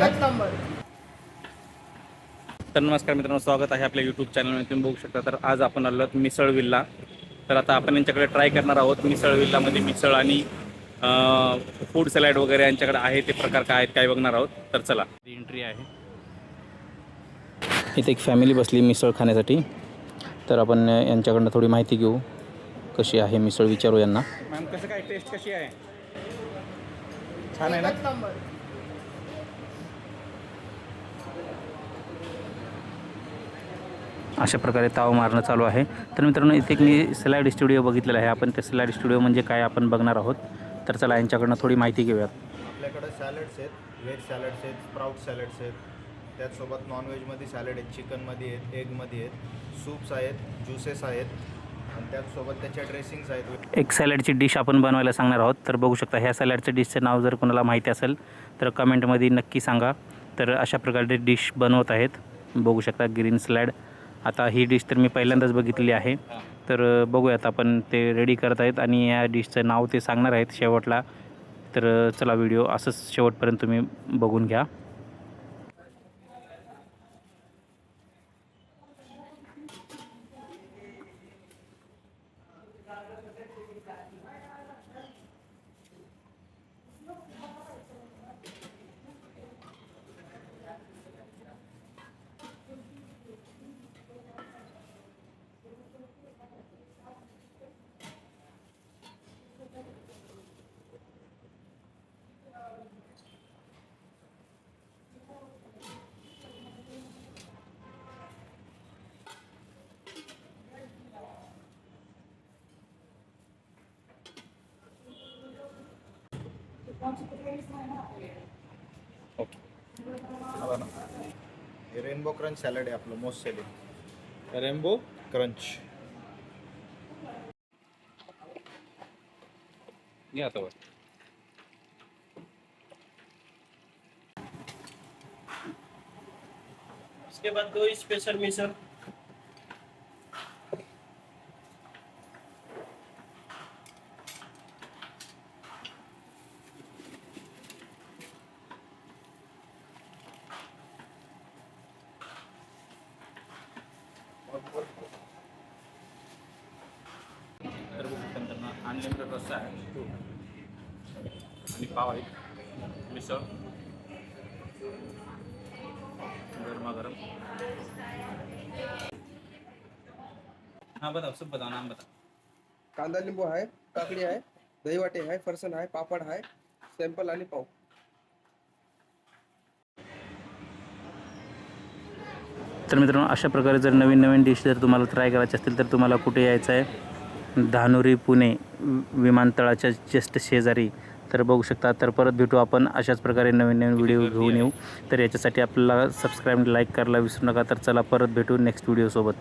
तर नमस्कार मित्रांनो, स्वागत आहे आपल्या यूट्यूब चॅनलमध्ये. तुम्ही बघू शकता तर आज आपण आलो मिसळ विल्ला. तर आता आपण यांच्याकडे ट्राय करणार आहोत मिसळ विल्लामध्ये मिसळ आणि फूड सॅलड वगैरे यांच्याकडे आहे ते प्रकार काय आहेत काय बघणार आहोत. तर चला, एंट्री आहे. इथे एक फॅमिली बसली मिसळ खाण्यासाठी. तर आपण यांच्याकडनं थोडी माहिती घेऊ कशी आहे मिसळ, विचारू यांना. मॅम, कसं काय, टेस्ट कशी आहे? छान आहे ना? अशा प्रकारे ताव मारणं चालू आहे. तर मित्रांनो, इथे मी सॅलड स्टुडिओ बघितलेला आहे. आपण ते सॅलड स्टुडिओ म्हणजे काय आपण बघणार आहोत. तर चला यांच्याकडनं थोडी माहिती घेऊयात. आपल्याकडे सॅलड्स आहेत, व्हेज सॅलड्स आहेत, स्प्राउट सॅलड्स आहेत. त्याचसोबत नॉनव्हेजमध्ये सॅलड आहेत, चिकनमध्ये आहेत, एगमध्ये आहेत, सूप्स आहेत, ज्युसेस आहेत आणि त्याचसोबत त्याच्या ड्रेसिंग्स आहेत. एक सॅलडची डिश आपण बनवायला सांगणार आहोत. तर बघू शकता ह्या सॅलडच्या डिशचं नाव जर कोणाला माहिती असेल तर कमेंटमध्ये नक्की सांगा. तर अशा प्रकारे डिश बनवत आहेत. बघू शकता ग्रीन सॅलड. आता ही डिश तर मी पहिल्यांदाच बघितलेली आहे. तर बघूयात आपण ते रेडी करत आहेत आणि या डिशचं नाव ते सांगणार आहेत शेवटला. तर चला, व्हिडिओ असंच शेवटपर्यंत तुम्ही बघून घ्या. हे रेनबो क्रंच सॅलड आहे आपलं मोस्ट सेलिंग. रेनबो क्रंच घ्या आता. उसके बाद 2 स्पेशल मिसळ. तर अनलिमिटेड रस्सा आहे आणि पाव आहे, मिसळ गरमागरम. हाँ बताओ, सब बताओ, नाम बताओ. कांदा लिंबू आहे, काकडी आहे, दहीवाटे आहे, फरसाण आहे, पापड आहे, सॅम्पल आणि पाव. तर मित्रांनो, अशा प्रकारे जर नवीन नवीन डिश जर तुम्हाला ट्राय करायचे असतील तर तुम्हाला कुठे यायचं आहे, धानुरी पुणे विमानतळाच्या जस्ट शेजारी. तर बघू शकता. तर परत भेटू आपण अशाच प्रकारे नवीन नवीन व्हिडिओ घेऊन येऊ. तर याच्यासाठी आपल्याला सबस्क्राईब लाईक करायला विसरू नका. तर चला, परत भेटू नेक्स्ट व्हिडिओसोबत.